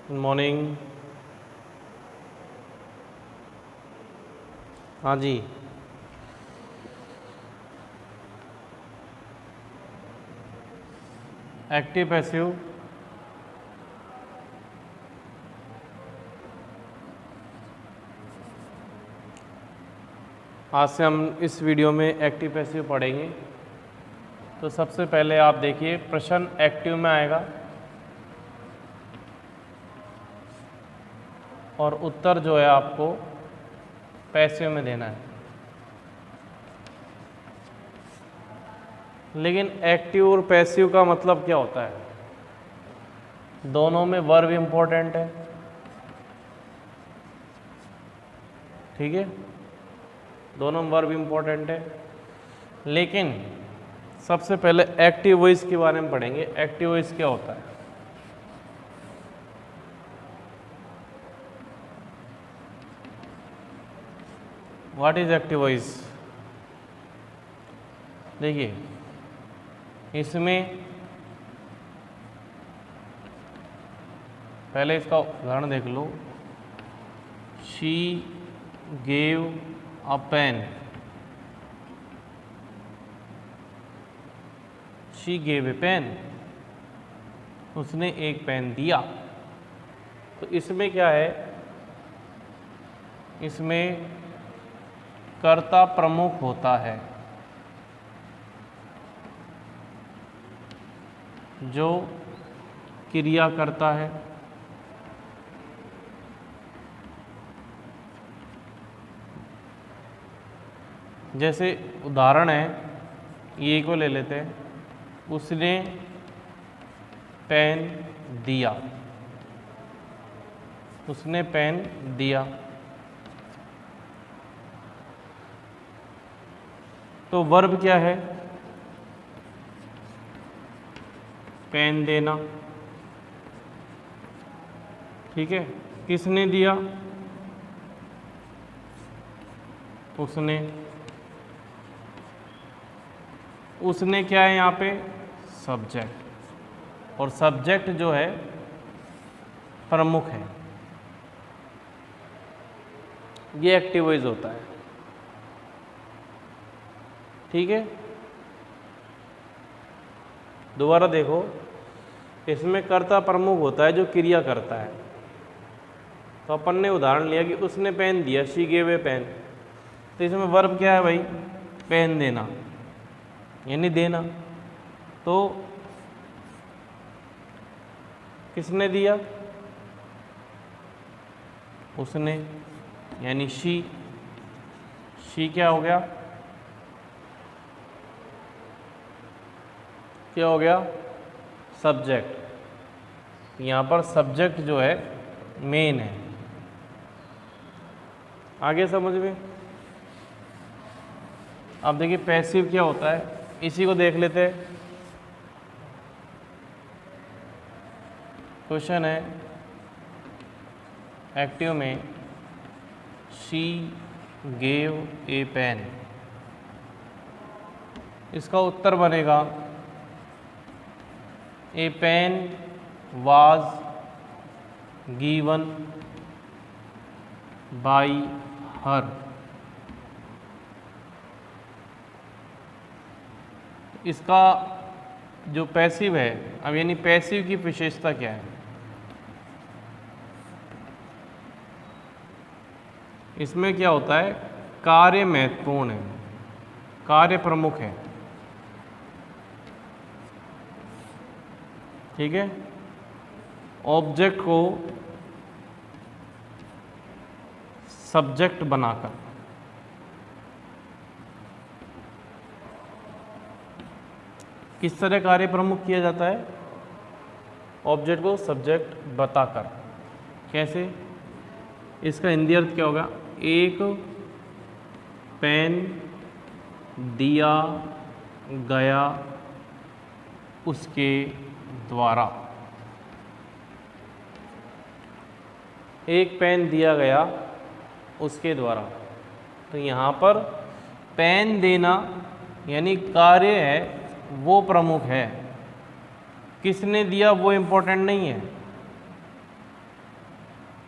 Good morning. हाँ जी, active passive आज से हम इस वीडियो में एक्टिव पैसिव पढ़ेंगे। तो सबसे पहले आप देखिए, प्रश्न एक्टिव में आएगा और उत्तर जो है आपको पैसिव में देना है। लेकिन एक्टिव और पैसिव का मतलब क्या होता है? दोनों में वर्ब इम्पोर्टेंट है, ठीक है, दोनों में वर्ब इम्पोर्टेंट है। लेकिन सबसे पहले एक्टिव वॉइस के बारे में पढ़ेंगे। एक्टिव वॉइस क्या होता है? What is active voice? देखिए, इसमें पहले इसका उदाहरण देख लो। She gave a pen. She gave a pen, उसने एक पेन दिया। तो इसमें क्या है? इसमें कर्ता प्रमुख होता है, जो क्रिया करता है। जैसे उदाहरण है, ये को ले लेते हैं। उसने पेन दिया। उसने पेन दिया। तो वर्ब क्या है? पेन देना, ठीक है। किसने दिया? उसने। उसने क्या है यहाँ पे? सब्जेक्ट। और सब्जेक्ट जो है प्रमुख है। ये एक्टिव वॉइस होता है, ठीक है। दोबारा देखो, इसमें कर्ता प्रमुख होता है, जो क्रिया करता है। तो अपन ने उदाहरण लिया कि उसने पेन दिया, शी गेव ए पेन। तो इसमें वर्ब क्या है भाई? पेन देना, यानी देना। तो किसने दिया? उसने, यानी शी। शी क्या हो गया? क्या हो गया? सब्जेक्ट। यहाँ पर सब्जेक्ट जो है मेन है। आगे समझ में? अब देखिए पैसिव क्या होता है, इसी को देख लेते हैं। क्वेश्चन है एक्टिव में, शी गेव ए पेन। इसका उत्तर बनेगा a pen was given by her. इसका जो पैसिव है, अब यानी पैसिव की विशेषता क्या है? इसमें क्या होता है? कार्य महत्वपूर्ण है, कार्य प्रमुख है, ठीक है। ऑब्जेक्ट को सब्जेक्ट बनाकर। किस तरह कार्य प्रमुख किया जाता है? ऑब्जेक्ट को सब्जेक्ट बताकर। कैसे? इसका हिंदी अर्थ क्या होगा? एक पेन दिया गया उसके द्वारा। एक पेन दिया गया उसके द्वारा। तो यहाँ पर पेन देना यानी कार्य है, वो प्रमुख है। किसने दिया वो इम्पोर्टेंट नहीं है,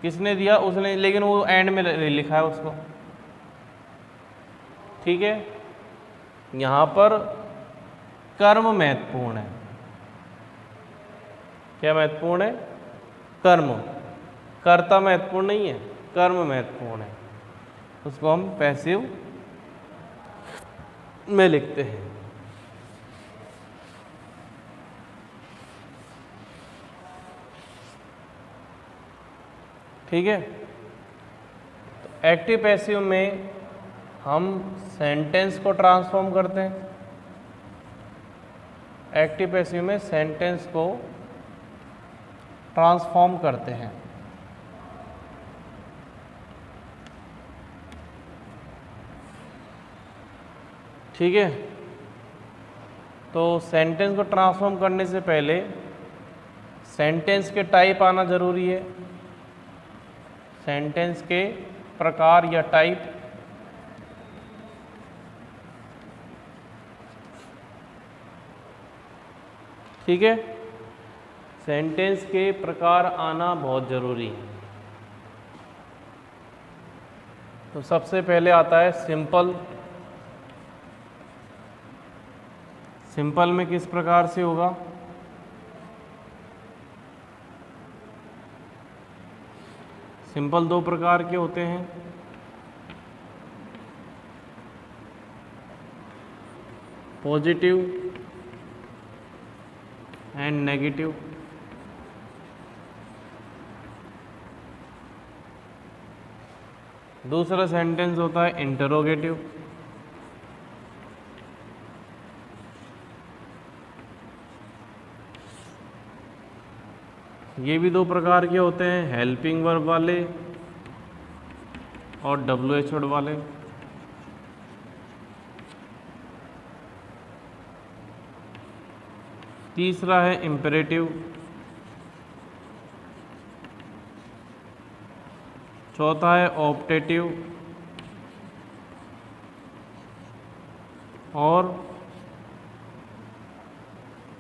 किसने दिया? उसने, लेकिन वो एंड में लिखा है उसको। ठीक है, यहाँ पर कर्म महत्वपूर्ण है। क्या महत्वपूर्ण है? कर्म। कर्ता महत्वपूर्ण नहीं है, कर्म महत्वपूर्ण है। उसको हम पैसिव में लिखते हैं। ठीक है, तो एक्टिव पैसिव में हम सेंटेंस को ट्रांसफॉर्म करते हैं। एक्टिव पैसिव में सेंटेंस को ट्रांसफॉर्म करते हैं। ठीक है, तो सेंटेंस को ट्रांसफॉर्म करने से पहले सेंटेंस के टाइप आना जरूरी है। सेंटेंस के प्रकार या टाइप। ठीक है, सेंटेंस के प्रकार आना बहुत जरूरी है। तो सबसे पहले आता है सिंपल। सिंपल में किस प्रकार से होगा? सिंपल दो प्रकार के होते हैं, पॉजिटिव एंड नेगेटिव। दूसरा सेंटेंस होता है इंटरोगेटिव। ये भी दो प्रकार के होते हैं, हेल्पिंग वर्ब वाले और WH वर्ड वाले। तीसरा है इम्पेरेटिव। चौथा है ऑप्टेटिव और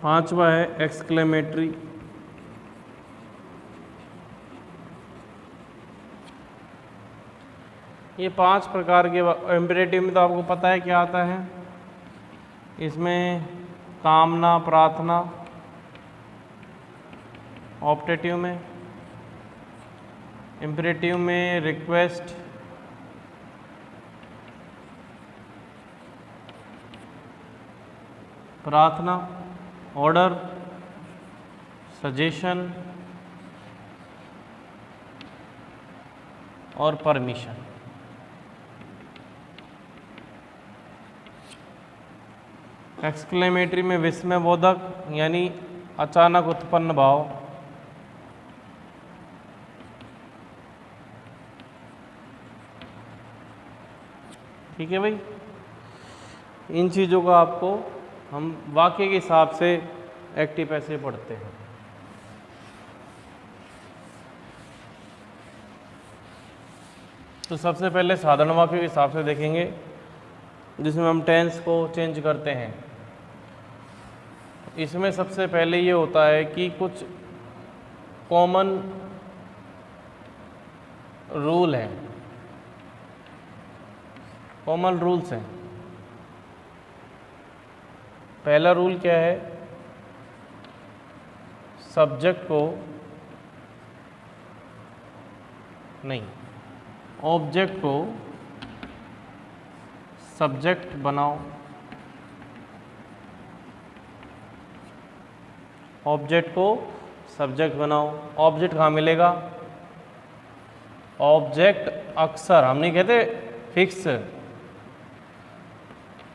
पांचवा है एक्सक्लेमेटरी। ये पांच प्रकार के। इम्पेरेटिव में तो आपको पता है क्या आता है, इसमें कामना, प्रार्थना। ऑप्टेटिव में, इम्पेरेटिव में रिक्वेस्ट, प्रार्थना, ऑर्डर, सजेशन और परमिशन। एक्सक्लेमेटरी में विस्मयबोधक यानी अचानक उत्पन्न भाव। ठीक है भाई, इन चीज़ों का आपको हम वाक्य के हिसाब से एक्टिव पैसिव पढ़ते हैं। तो सबसे पहले साधारण वाक्य के हिसाब से देखेंगे, जिसमें हम टेंस को चेंज करते हैं। इसमें सबसे पहले ये होता है कि कुछ कॉमन रूल हैं, कॉमन रूल्स हैं। पहला रूल क्या है? सब्जेक्ट को नहीं, ऑब्जेक्ट को सब्जेक्ट बनाओ। ऑब्जेक्ट को सब्जेक्ट बनाओ। ऑब्जेक्ट कहाँ मिलेगा? ऑब्जेक्ट अक्सर, हम नहीं कहते फिक्स,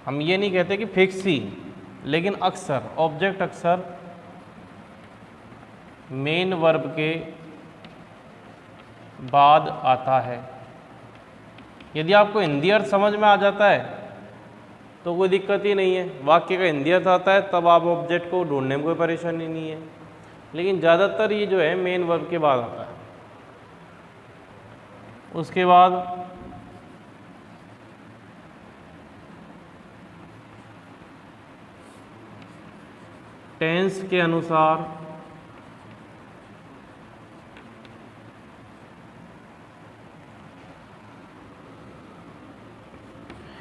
हम ये नहीं कहते कि फिक्स ही, लेकिन अक्सर, ऑब्जेक्ट अक्सर मेन वर्ब के बाद आता है। यदि आपको हिंदी अर्थ समझ में आ जाता है तो कोई दिक्कत ही नहीं है, वाक्य का हिंदी अर्थ आता है तब आप ऑब्जेक्ट को ढूंढने में कोई परेशानी नहीं है। लेकिन ज़्यादातर ये जो है मेन वर्ब के बाद आता है। उसके बाद टेंस के अनुसार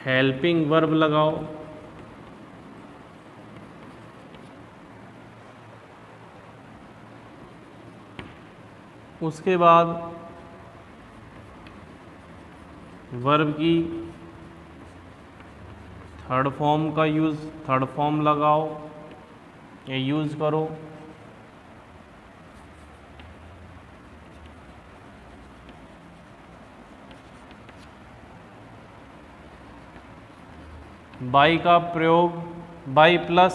हेल्पिंग वर्ब लगाओ, उसके बाद वर्ब की थर्ड फॉर्म का थर्ड फॉर्म लगाओ या यूज़ करो। बाई का प्रयोग, बाई प्लस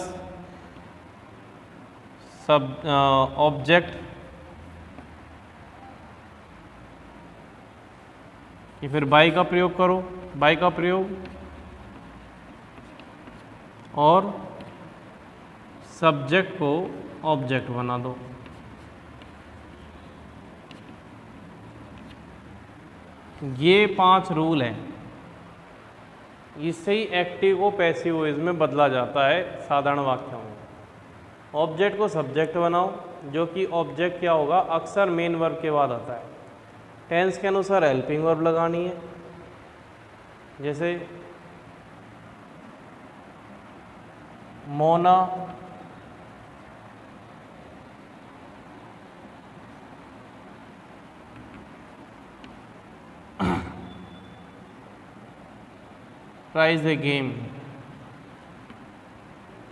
सब ऑब्जेक्ट, कि फिर बाई का प्रयोग करो, बाई का प्रयोग और सब्जेक्ट को ऑब्जेक्ट बना दो। ये 5 रूल हैं, इससे ही एक्टिव को पैसिव वॉइस में बदला जाता है साधारण वाक्यों में। ऑब्जेक्ट को सब्जेक्ट बनाओ, जो कि ऑब्जेक्ट क्या होगा, अक्सर मेन वर्ब के बाद आता है। टेंस के अनुसार हेल्पिंग वर्ब लगानी है, जैसे मोना ट्राइज ए गेम,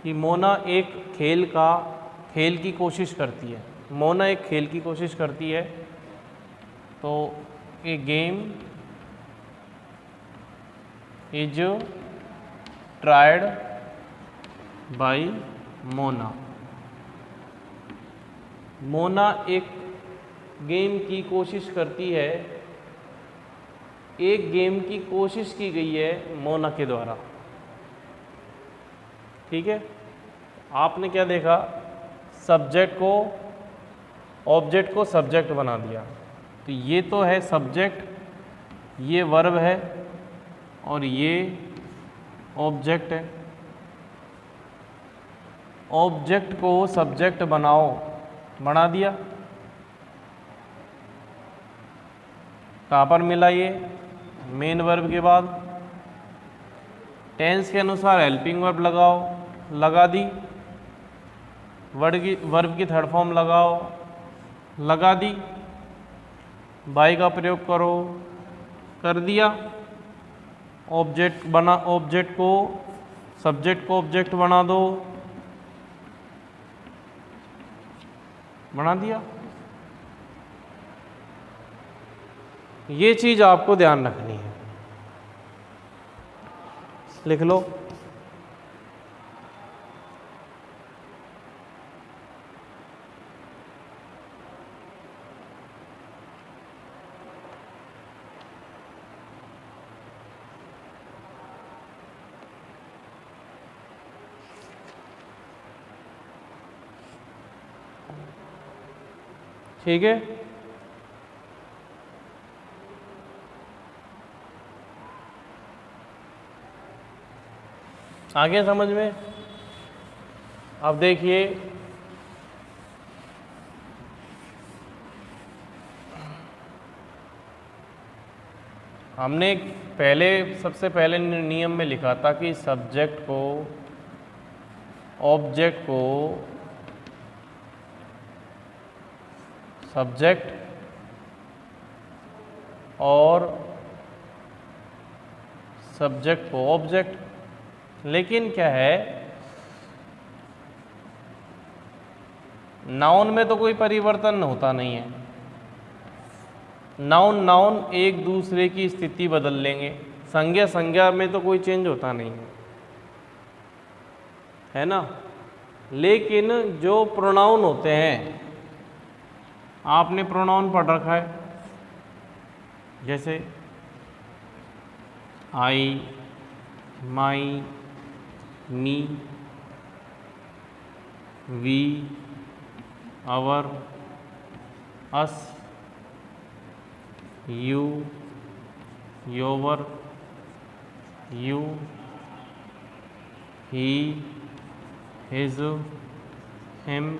कि मोना एक खेल की कोशिश करती है। मोना एक खेल की कोशिश करती है, तो a game is tried by Mona. Mona एक गेम की कोशिश करती है, एक गेम की कोशिश की गई है मोना के द्वारा। ठीक है, आपने क्या देखा, सब्जेक्ट को ऑब्जेक्ट को सब्जेक्ट बना दिया। तो ये तो है सब्जेक्ट, ये वर्ब है और ये ऑब्जेक्ट है। ऑब्जेक्ट को सब्जेक्ट बनाओ, बना दिया। कहाँ पर मिला ये, मेन वर्ब के बाद। टेंस के अनुसार हेल्पिंग वर्ब लगाओ, लगा दी। वर्ब की थर्ड फॉर्म लगाओ, लगा दी। बाई का प्रयोग करो, कर दिया। ऑब्जेक्ट को सब्जेक्ट को ऑब्जेक्ट बना दो, बना दिया। ये चीज आपको ध्यान रखनी है, लिख लो। ठीक है, आगे समझ में। अब देखिए, हमने सबसे पहले नियम में लिखा था कि सब्जेक्ट को ऑब्जेक्ट को सब्जेक्ट और सब्जेक्ट को ऑब्जेक्ट। लेकिन क्या है, नाउन में तो कोई परिवर्तन होता नहीं है। नाउन एक दूसरे की स्थिति बदल लेंगे, संज्ञा में तो कोई चेंज होता नहीं है ना। लेकिन जो प्रोनाउन होते हैं, आपने प्रोनाउन पढ़ रखा है, जैसे I, my, me, we, our, us, you, your, you, he, his, him,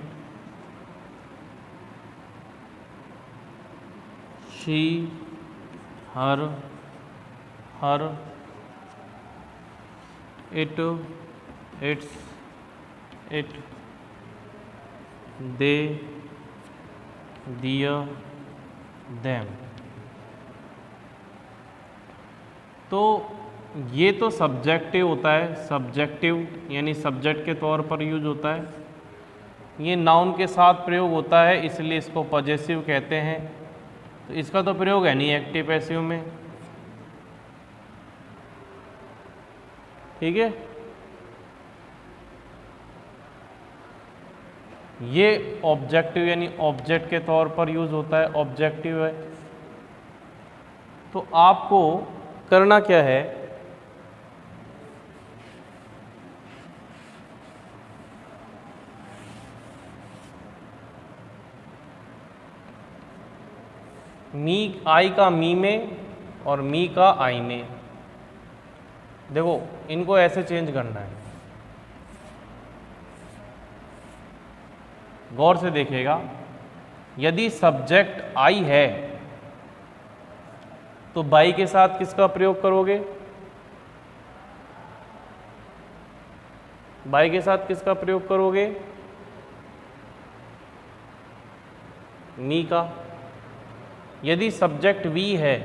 she, her, it, its, it, they, their, them. तो ये तो सब्जेक्टिव होता है, सब्जेक्टिव यानी सब्जेक्ट के तौर पर यूज होता है। ये नाउन के साथ प्रयोग होता है, इसलिए इसको पॉजेसिव कहते हैं। तो इसका तो प्रयोग है नहीं एक्टिव पैसिव में, ठीक है। ये ऑब्जेक्टिव यानी ऑब्जेक्ट के तौर पर यूज होता है, ऑब्जेक्टिव है। तो आपको करना क्या है, मी आई का मी में और मी का आई में, देखो इनको ऐसे चेंज करना है। गौर से देखिएगा, यदि सब्जेक्ट आई है तो बाई के साथ किसका प्रयोग करोगे, बाई के साथ किसका प्रयोग करोगे, मी का। यदि सब्जेक्ट वी है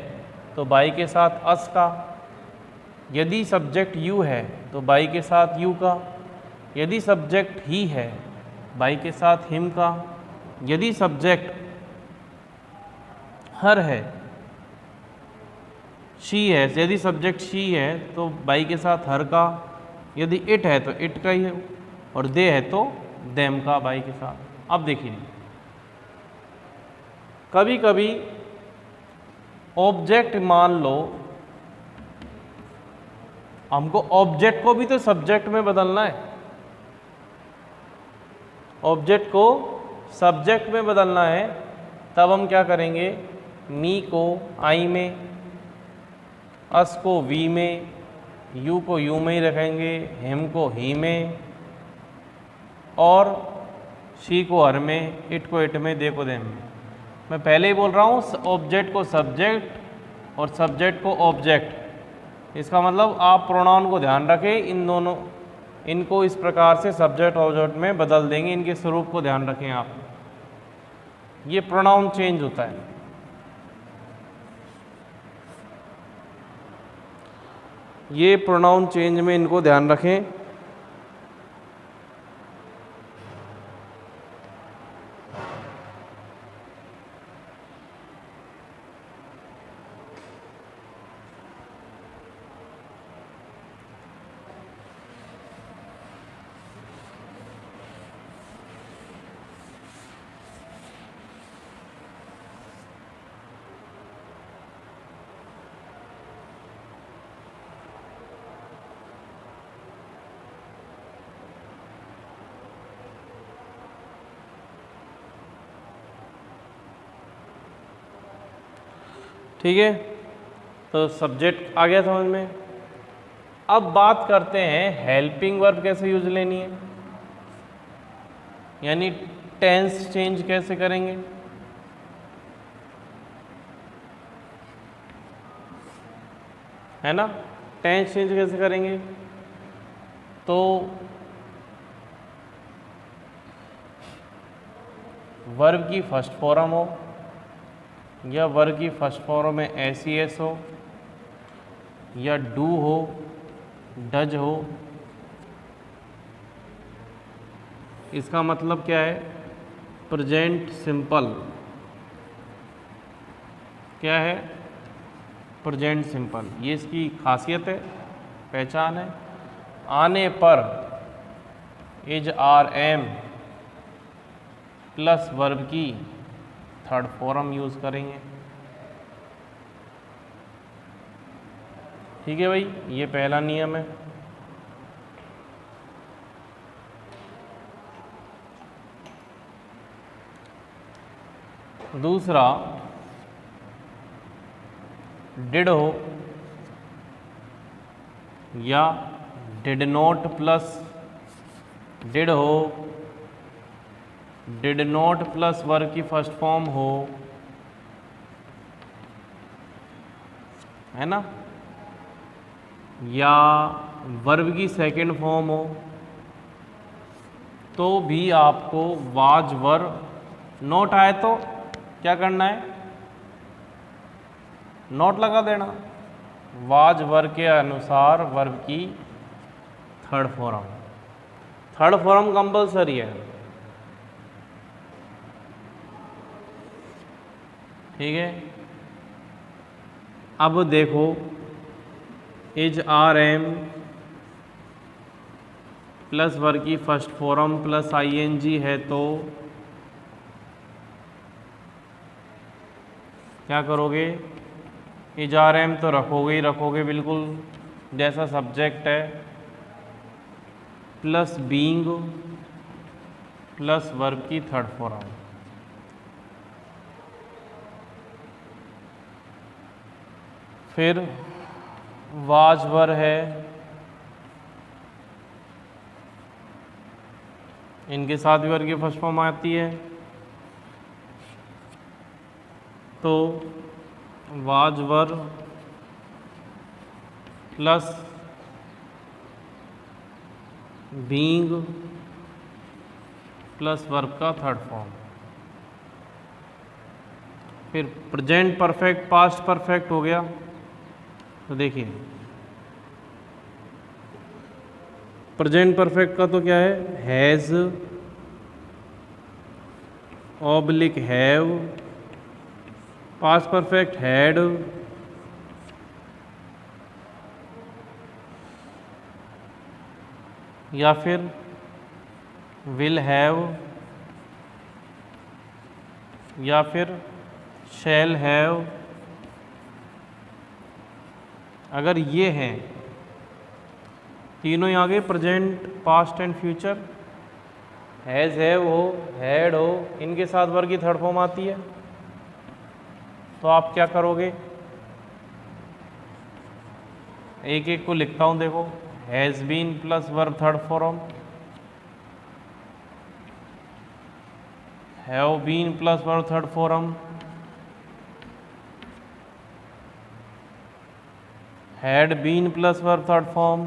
तो बाई के साथ अस का। यदि सब्जेक्ट यू है तो बाई के साथ यू का। यदि सब्जेक्ट ही है बाई के साथ हिम का। यदि सब्जेक्ट हर है, शी है, यदि सब्जेक्ट शी है तो बाई के साथ हर का। यदि इट है तो इट का ही है, और दे है तो देम का बाई के साथ। अब देखिए, कभी कभी ऑब्जेक्ट मान लो, हमको ऑब्जेक्ट को भी तो सब्जेक्ट में बदलना है, ऑब्जेक्ट को सब्जेक्ट में बदलना है। तब हम क्या करेंगे, मी को आई में, अस को वी में, यू को यू में ही रखेंगे, हिम को ही में, और शी को हर में, इट को इट में, दे को दे में। मैं पहले ही बोल रहा हूँ, ऑब्जेक्ट को सब्जेक्ट और सब्जेक्ट को ऑब्जेक्ट। इसका मतलब आप प्रोनाउन को ध्यान रखें, इन दोनों, इनको इस प्रकार से सब्जेक्ट ऑब्जेक्ट में बदल देंगे, इनके स्वरूप को ध्यान रखें आप। ये प्रोनाउन चेंज होता है। ये प्रोनाउन चेंज में इनको ध्यान रखें। ठीक है, तो सब्जेक्ट आ गया समझ में। अब बात करते हैं हेल्पिंग वर्ब कैसे यूज लेनी है, यानी टेंस चेंज कैसे करेंगे। है ना, टेंस चेंज कैसे करेंगे। तो वर्ब की फर्स्ट फॉर्म हो या वर्ब की फर्स्ट फॉर्म में एस हो या डू हो, डज हो, इसका मतलब क्या है, प्रेजेंट सिंपल। क्या है, प्रेजेंट सिंपल। ये इसकी खासियत है, पहचान है। आने पर is are am plus verb की थर्ड फॉर्म यूज करेंगे। ठीक है भाई, ये पहला नियम है। दूसरा, डिड हो या डिड नॉट प्लस डिड हो, डिड नॉट प्लस वर्ब की फर्स्ट फॉर्म हो, है ना, या वर्ब की सेकंड फॉर्म हो तो भी आपको वाज वर्ब नोट आए तो क्या करना है, नोट लगा देना। वाज वर्ब के अनुसार वर्ब की थर्ड फॉर्म कंपलसरी है, ठीक है। अब देखो is are am plus verb की फर्स्ट फॉर्म प्लस आईएनजी है तो क्या करोगे, इज आर एम तो रखोगे ही रखोगे बिल्कुल जैसा सब्जेक्ट है, प्लस बीइंग प्लस वर्ब की थर्ड फॉर्म। फिर वाज वर है, इनके साथ भी वर्ब की फर्स्ट फॉर्म आती है तो was were plus being plus verb का थर्ड फॉर्म। फिर प्रेजेंट परफेक्ट पास्ट परफेक्ट हो गया, तो देखिए प्रेजेंट परफेक्ट का तो क्या है, has oblique have, past perfect had, या फिर विल हैव, या फिर शैल हैव। अगर ये हैं तीनों ही आगे present past and future, has have हो हैड हो, इनके साथ वर्ब की थर्ड फॉर्म आती है तो आप क्या करोगे, एक एक को लिखता हूं देखो, has been plus verb third form, have been plus verb third form, had been plus verb third form,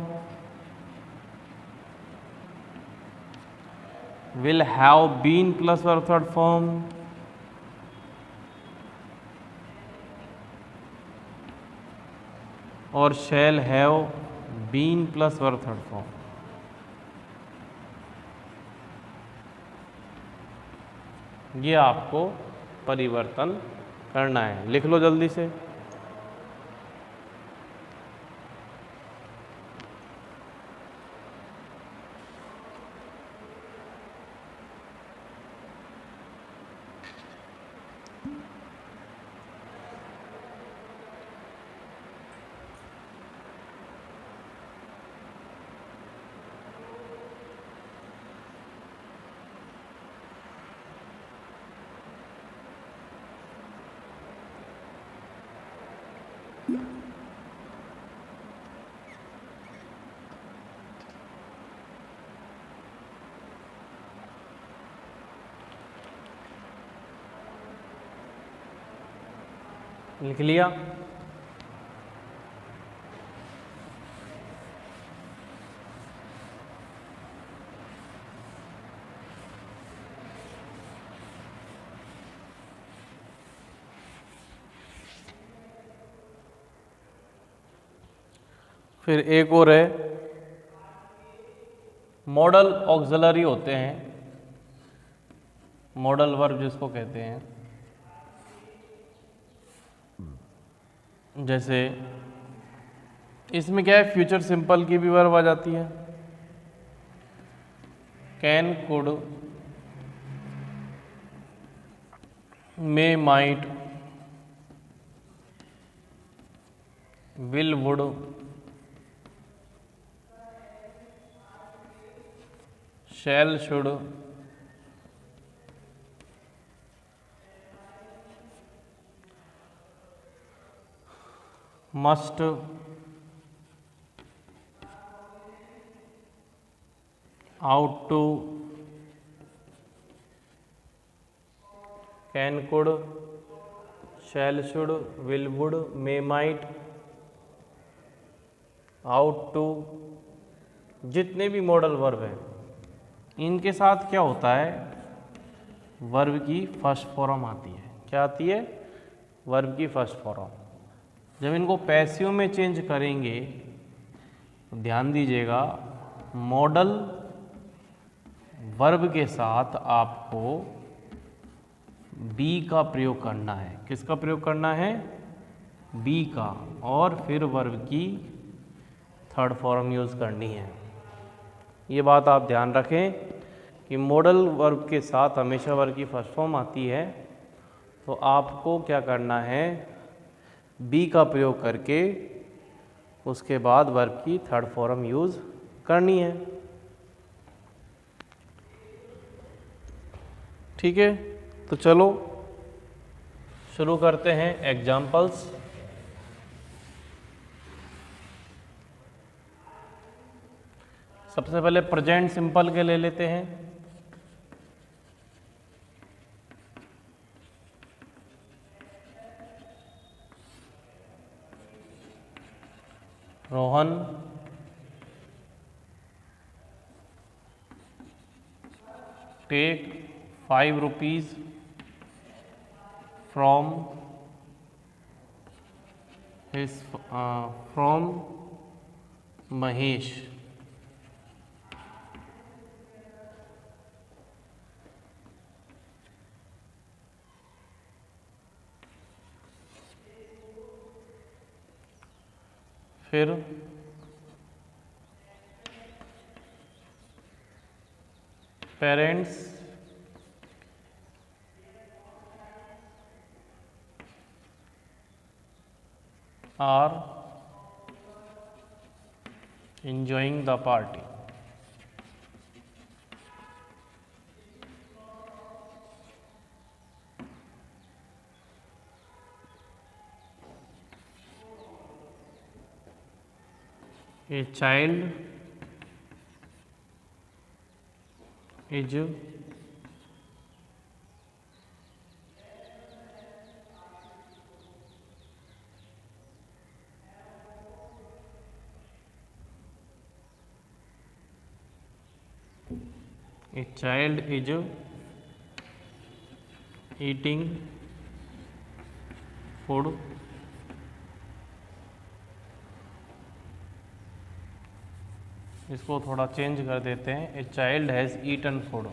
will have been plus verb third form, और shall have been plus verb third form. ये आपको परिवर्तन करना है, लिख लो जल्दी से। लिख लिया, फिर एक और है मॉडल ऑक्सिलरी होते हैं, मॉडल वर्ब जिसको कहते हैं, जैसे इसमें क्या है, फ्यूचर सिंपल की भी वर्ब आ जाती है, can could may might will would shall should must ought to can could shall should will would may might ought to जितने भी मॉडल वर्ब हैं इनके साथ क्या होता है, वर्ब की फर्स्ट फॉर्म आती है। क्या आती है? वर्ब की फर्स्ट फॉर्म। जब इनको पैसिव में चेंज करेंगे तो ध्यान दीजिएगा, मॉडल वर्ब के साथ आपको बी का प्रयोग करना है। किसका प्रयोग करना है? बी का। और फिर वर्ब की थर्ड फॉर्म यूज़ करनी है। ये बात आप ध्यान रखें कि मॉडल वर्ब के साथ हमेशा वर्ब की फर्स्ट फॉर्म आती है, तो आपको क्या करना है, बी का प्रयोग करके उसके बाद वर्ब की थर्ड फॉर्म यूज़ करनी है। ठीक है, तो चलो शुरू करते हैं एग्जाम्पल्स। सबसे पहले प्रेजेंट सिंपल के ले लेते हैं। Rohan take 5 rupees from Mahesh. फिर parents are enjoying the party। A child is eating food इसको थोड़ा चेंज कर देते हैं, a child has eaten food.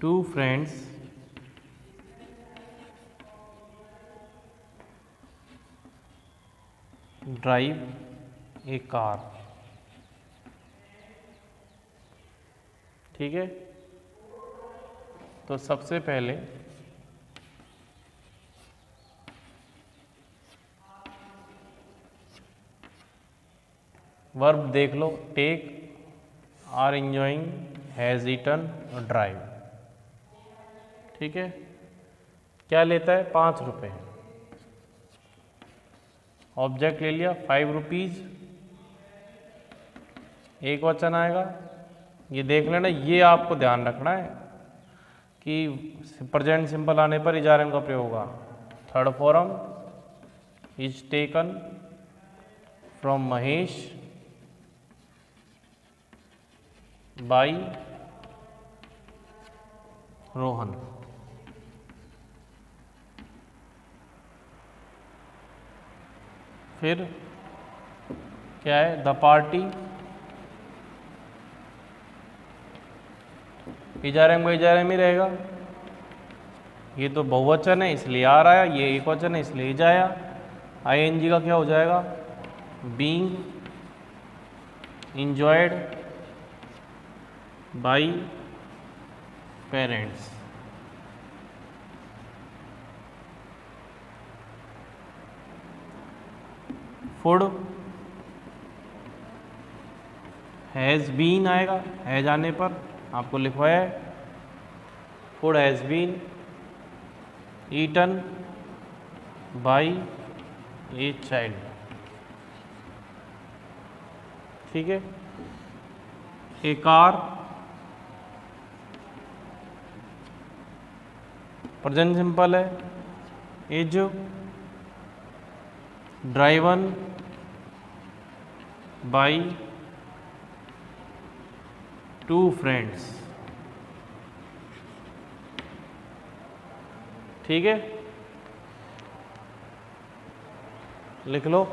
Two friends drive a car. ठीक है, तो सबसे पहले वर्ब देख लो, take, are enjoying, has eaten और ड्राइव। ठीक है, क्या लेता है? 5 रुपये। ऑब्जेक्ट ले लिया 5 रुपीज़, एक वचन आएगा। ये देख लेना, ये आपको ध्यान रखना है कि प्रेजेंट सिंपल आने पर इजारे का प्रयोग होगा। Third form is taken from Mahesh by Rohan. फिर क्या है? द पार्टी इजारे में रहेगा। ये तो बहुवचन है इसलिए आ रहा है, ये एक वचन है इसलिए जाया। आईएनजी का क्या हो जाएगा? Being enjoyed by parents. Food has been आएगा, हैज़ आने पर आपको लिखवाया है food has been eaten by a child. ठीक है, ए कार, प्रेजेंट सिंपल है, इज ड्राइवन बाई 2 फ्रेंड्स। ठीक है, लिख लो।